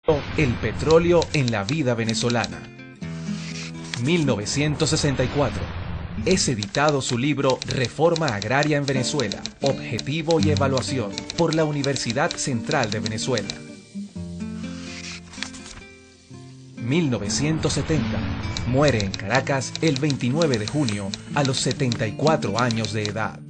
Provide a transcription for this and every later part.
El petróleo en la vida venezolana. 1964. Es editado su libro Reforma Agraria en Venezuela, Objetivo y Evaluación, por la Universidad Central de Venezuela. 1970. Muere en Caracas el 29 de junio a los 74 años de edad.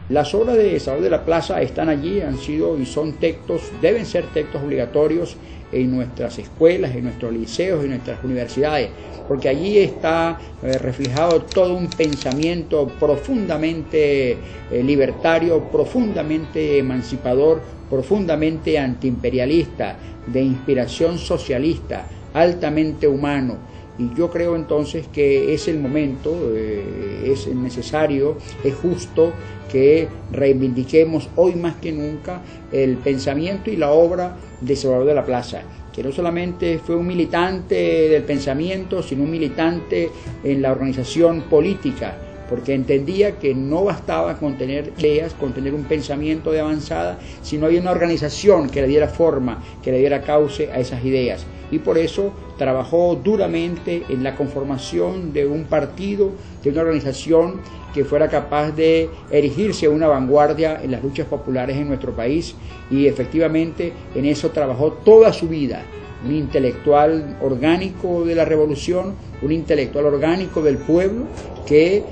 Las obras de Salvador de la Plaza están allí, han sido y son textos, deben ser textos obligatorios en nuestras escuelas, en nuestros liceos, en nuestras universidades, porque allí está reflejado todo un pensamiento profundamente libertario, profundamente emancipador, profundamente antiimperialista, de inspiración socialista, altamente humano. Y yo creo entonces que es el momento, es necesario, es justo que reivindiquemos hoy más que nunca el pensamiento y la obra de Salvador de la Plaza, que no solamente fue un militante del pensamiento, sino un militante en la organización política, porque entendía que no bastaba con tener ideas, con tener un pensamiento de avanzada, sino había una organización que le diera forma, que le diera cauce a esas ideas. Y por eso trabajó duramente en la conformación de un partido, de una organización que fuera capaz de erigirse a una vanguardia en las luchas populares en nuestro país, y efectivamente en eso trabajó toda su vida. Un intelectual orgánico de la revolución, un intelectual orgánico del pueblo que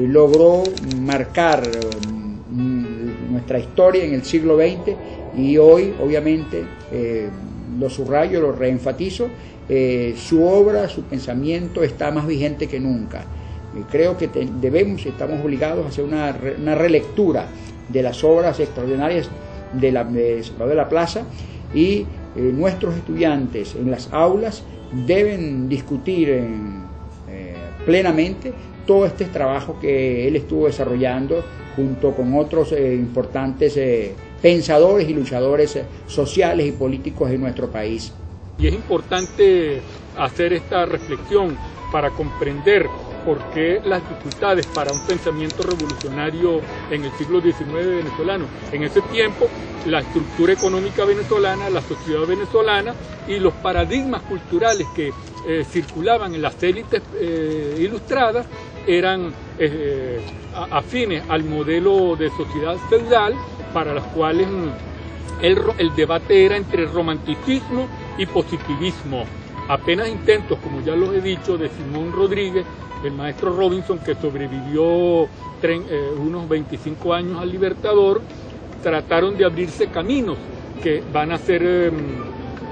logró marcar nuestra historia en el siglo XX, y hoy obviamente lo subrayo, lo reenfatizo, su obra, su pensamiento está más vigente que nunca. Creo que estamos obligados a hacer una relectura de las obras extraordinarias de Salvador de la Plaza, y nuestros estudiantes en las aulas deben discutir plenamente todo este trabajo que él estuvo desarrollando junto con otros importantes pensadores y luchadores sociales y políticos en nuestro país. Y es importante hacer esta reflexión para comprender por qué las dificultades para un pensamiento revolucionario en el siglo XIX venezolano. En ese tiempo, la estructura económica venezolana, la sociedad venezolana y los paradigmas culturales que circulaban en las élites ilustradas eran afines al modelo de sociedad feudal, para las cuales el debate era entre romanticismo y positivismo. Apenas intentos, como ya los he dicho, de Simón Rodríguez, el maestro Robinson, que sobrevivió unos 25 años al Libertador, trataron de abrirse caminos que van a ser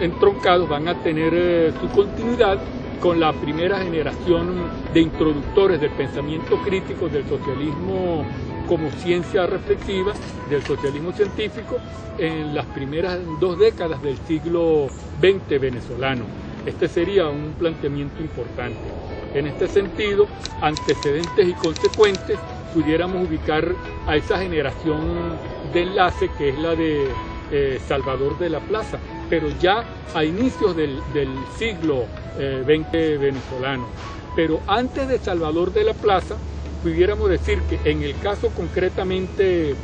entroncados, van a tener su continuidad con la primera generación de introductores del pensamiento crítico del socialismo como ciencia reflexiva, del socialismo científico, en las primeras 2 décadas del siglo XX venezolano. Este sería un planteamiento importante. En este sentido, antecedentes y consecuentes, pudiéramos ubicar a esa generación de enlace que es la de Salvador de la Plaza, pero ya a inicios del siglo XX venezolano. Pero antes de Salvador de la Plaza, pudiéramos decir que en el caso concretamente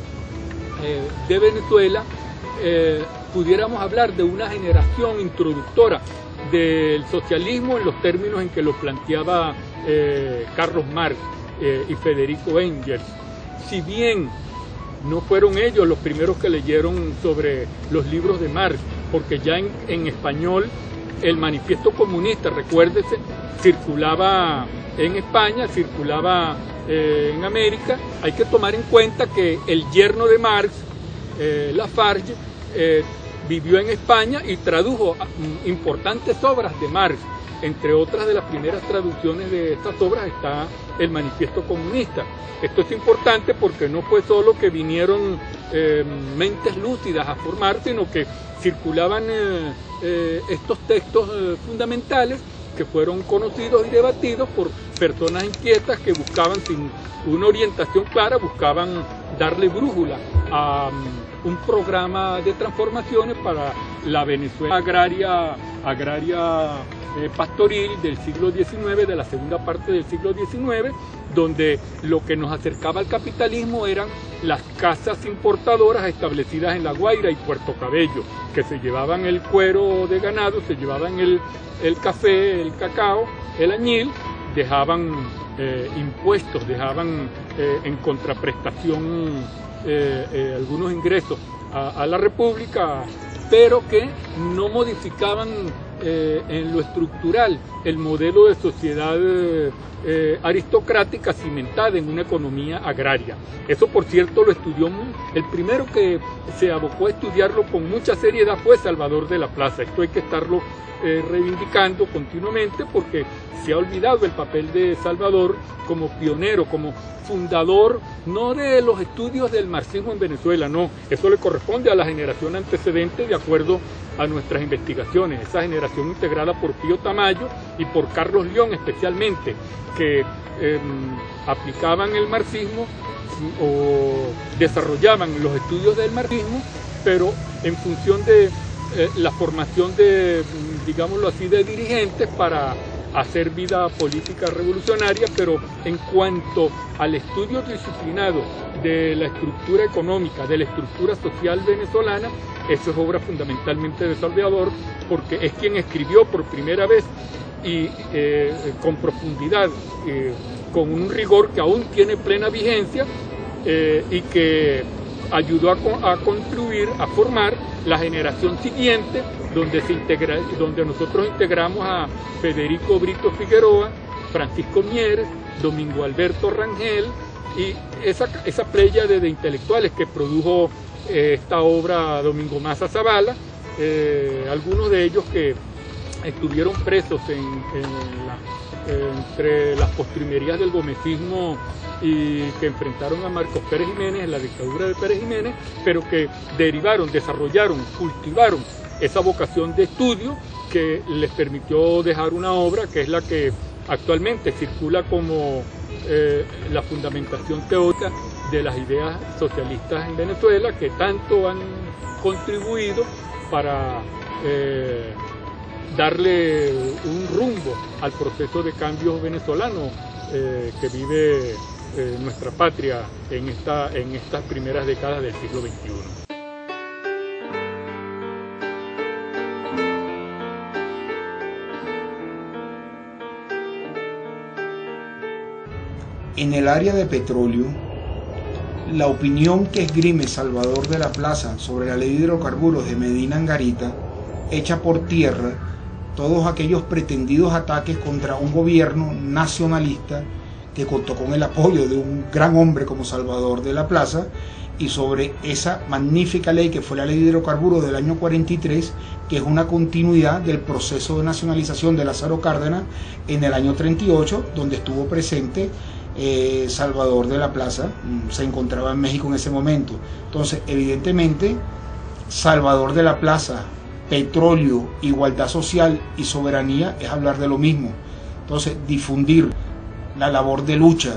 de Venezuela, pudiéramos hablar de una generación introductora del socialismo en los términos en que lo planteaba Carlos Marx y Federico Engels. Si bien no fueron ellos los primeros que leyeron sobre los libros de Marx, porque ya en español el Manifiesto Comunista, recuérdese, circulaba en España, circulaba en América. Hay que tomar en cuenta que el yerno de Marx, Lafargue, vivió en España y tradujo importantes obras de Marx. Entre otras de las primeras traducciones de estas obras está el Manifiesto Comunista. Esto es importante porque no fue solo que vinieron mentes lúcidas a formar, sino que circulaban estos textos fundamentales que fueron conocidos y debatidos por personas inquietas que buscaban, sin una orientación clara, buscaban darle brújula a un programa de transformaciones para la Venezuela agraria pastoril del siglo XIX, de la segunda parte del siglo XIX, donde lo que nos acercaba al capitalismo eran las casas importadoras establecidas en La Guaira y Puerto Cabello, que se llevaban el cuero de ganado, se llevaban el café, el cacao, el añil, dejaban impuestos, dejaban en contraprestación algunos ingresos a la República, pero que no modificaban en lo estructural el modelo de sociedad aristocrática cimentada en una economía agraria. Eso, por cierto, lo estudió, el primero que se abocó a estudiarlo con mucha seriedad fue Salvador de la Plaza. Esto hay que estarlo reivindicando continuamente, porque se ha olvidado el papel de Salvador como pionero, como fundador, no de los estudios del marxismo en Venezuela, no, eso le corresponde a la generación antecedente de acuerdo a nuestras investigaciones, esa generación integrada por Pío Tamayo y por Carlos León especialmente, que aplicaban el marxismo o desarrollaban los estudios del marxismo, pero en función de la formación de, digámoslo así, de dirigentes para hacer vida política revolucionaria, pero en cuanto al estudio disciplinado de la estructura económica, de la estructura social venezolana, eso es obra fundamentalmente de Salvador, porque es quien escribió por primera vez y con profundidad, con un rigor que aún tiene plena vigencia y que ayudó a construir, a formar la generación siguiente, donde nosotros integramos a Federico Brito Figueroa, Francisco Mieres, Domingo Alberto Rangel y esa pléyade de intelectuales que produjo esta obra Domingo Maza Zavala, algunos de ellos que estuvieron presos entre las postrimerías del gomecismo y que enfrentaron a Marcos Pérez Jiménez en la dictadura de Pérez Jiménez, pero que derivaron, desarrollaron, cultivaron esa vocación de estudio que les permitió dejar una obra que es la que actualmente circula como la fundamentación teórica de las ideas socialistas en Venezuela, que tanto han contribuido para darle un rumbo al proceso de cambio venezolano que vive nuestra patria en estas primeras décadas del siglo XXI. En el área de petróleo, la opinión que esgrime Salvador de la Plaza sobre la ley de hidrocarburos de Medina Angarita echa por tierra todos aquellos pretendidos ataques contra un gobierno nacionalista que contó con el apoyo de un gran hombre como Salvador de la Plaza, y sobre esa magnífica ley que fue la ley de hidrocarburos del año 43, que es una continuidad del proceso de nacionalización de Lázaro Cárdenas en el año 38, donde estuvo presente Salvador de la Plaza, se encontraba en México en ese momento. Entonces, evidentemente, Salvador de la Plaza, petróleo, igualdad social y soberanía es hablar de lo mismo. Entonces, difundir la labor de lucha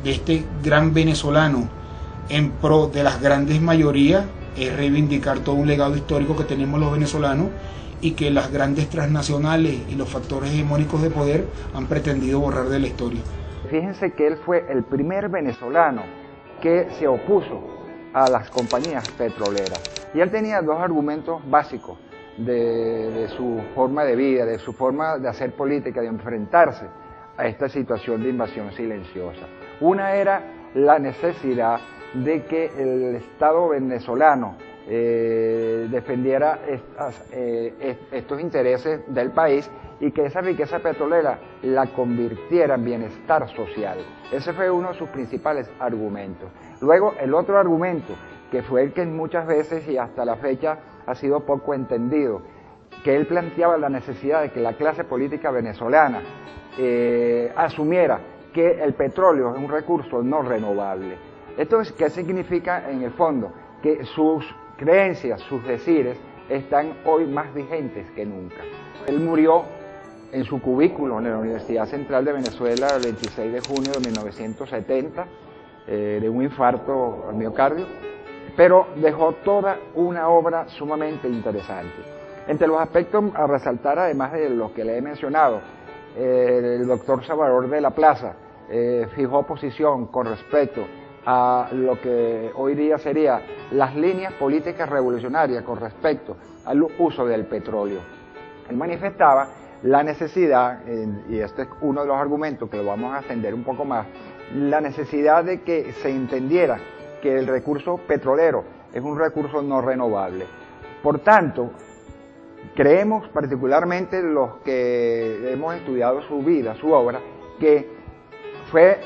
de este gran venezolano en pro de las grandes mayorías es reivindicar todo un legado histórico que tenemos los venezolanos y que las grandes transnacionales y los factores hegemónicos de poder han pretendido borrar de la historia. Fíjense que él fue el primer venezolano que se opuso a las compañías petroleras. Y él tenía dos argumentos básicos de su forma de vida, de su forma de hacer política, de enfrentarse a esta situación de invasión silenciosa. Una era la necesidad de que el Estado venezolano defendiera estos intereses del país y que esa riqueza petrolera la convirtiera en bienestar social. Ese fue uno de sus principales argumentos. Luego, el otro argumento, que fue el que muchas veces y hasta la fecha ha sido poco entendido, que él planteaba la necesidad de que la clase política venezolana asumiera que el petróleo es un recurso no renovable. ¿Esto qué significa en el fondo? Que sus creencias, sus decires, están hoy más vigentes que nunca. Él murió en su cubículo en la Universidad Central de Venezuela el 26 de junio de 1970, de un infarto al miocardio, pero dejó toda una obra sumamente interesante. Entre los aspectos a resaltar, además de los que le he mencionado, el doctor Salvador de la Plaza fijó posición con respecto a lo que hoy día sería las líneas políticas revolucionarias con respecto al uso del petróleo. Él manifestaba la necesidad, y este es uno de los argumentos que lo vamos a extender un poco más, la necesidad de que se entendiera que el recurso petrolero es un recurso no renovable. Por tanto, creemos, particularmente los que hemos estudiado su vida, su obra, que fue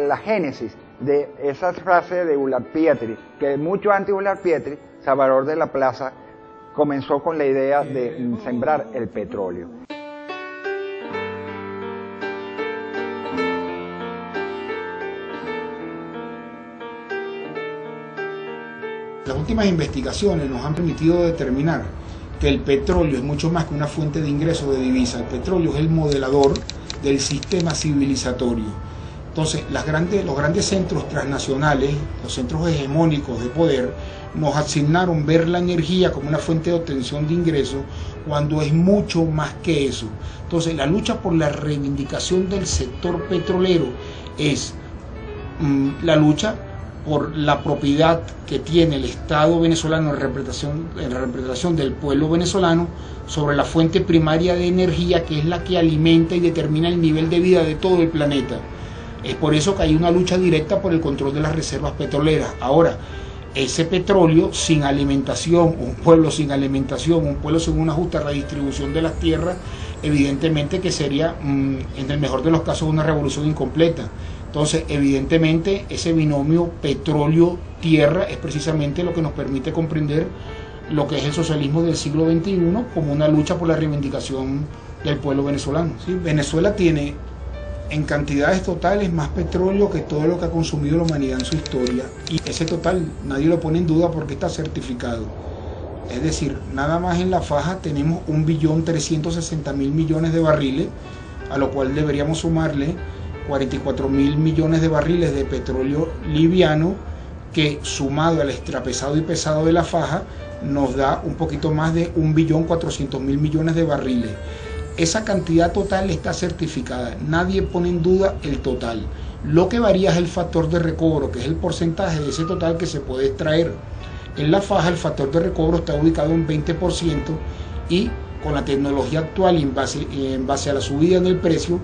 la génesis de esa frase de Ullal Pietri, que mucho antes de Ullal Pietri, Salvador de la Plaza comenzó con la idea de sembrar el petróleo. Las últimas investigaciones nos han permitido determinar que el petróleo es mucho más que una fuente de ingreso de divisa. El petróleo es el modelador del sistema civilizatorio. Entonces, los grandes centros transnacionales, los centros hegemónicos de poder, nos asignaron ver la energía como una fuente de obtención de ingresos cuando es mucho más que eso. Entonces, la lucha por la reivindicación del sector petrolero es la lucha por la propiedad que tiene el Estado venezolano en representación del pueblo venezolano sobre la fuente primaria de energía, que es la que alimenta y determina el nivel de vida de todo el planeta. Es por eso que hay una lucha directa por el control de las reservas petroleras. Ahora, ese petróleo sin alimentación, un pueblo sin alimentación, un pueblo sin una justa redistribución de las tierras, evidentemente que sería, en el mejor de los casos, una revolución incompleta. Entonces, evidentemente, ese binomio petróleo-tierra es precisamente lo que nos permite comprender lo que es el socialismo del siglo XXI como una lucha por la reivindicación del pueblo venezolano. Sí, Venezuela tiene en cantidades totales más petróleo que todo lo que ha consumido la humanidad en su historia, y ese total nadie lo pone en duda porque está certificado. Es decir, nada más en la faja tenemos 1.360.000 millones de barriles, a lo cual deberíamos sumarle 44.000 millones de barriles de petróleo liviano, que sumado al extrapesado y pesado de la faja nos da un poquito más de 1.400.000 millones de barriles. Esa cantidad total está certificada, nadie pone en duda el total. Lo que varía es el factor de recobro, que es el porcentaje de ese total que se puede extraer. En la faja el factor de recobro está ubicado en 20%, y con la tecnología actual y en base a la subida en el precio,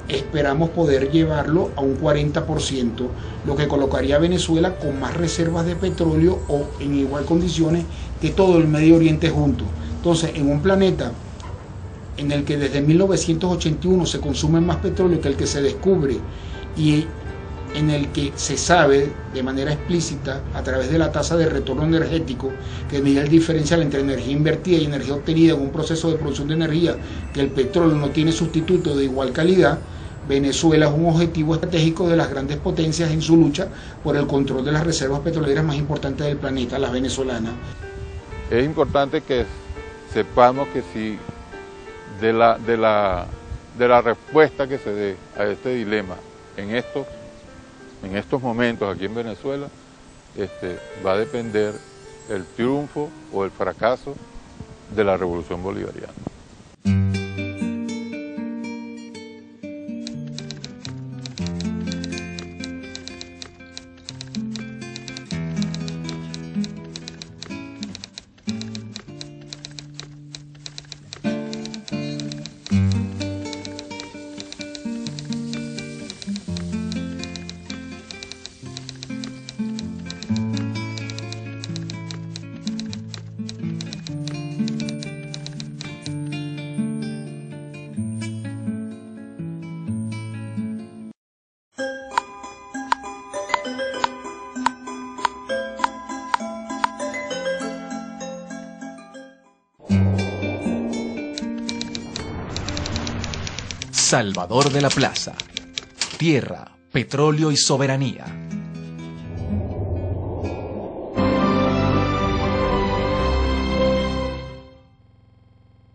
esperamos poder llevarlo a un 40%, lo que colocaría a Venezuela con más reservas de petróleo o en igual condiciones que todo el Medio Oriente junto. Entonces, en un planeta en el que desde 1981 se consume más petróleo que el que se descubre, y en el que se sabe de manera explícita a través de la tasa de retorno energético, que mide el diferencial entre energía invertida y energía obtenida en un proceso de producción de energía, que el petróleo no tiene sustituto de igual calidad, Venezuela es un objetivo estratégico de las grandes potencias en su lucha por el control de las reservas petroleras más importantes del planeta, las venezolanas. Es importante que sepamos que si de la respuesta que se dé a este dilema en estos momentos aquí en Venezuela, va a depender el triunfo o el fracaso de la revolución bolivariana. Salvador de la Plaza. Tierra, petróleo y soberanía.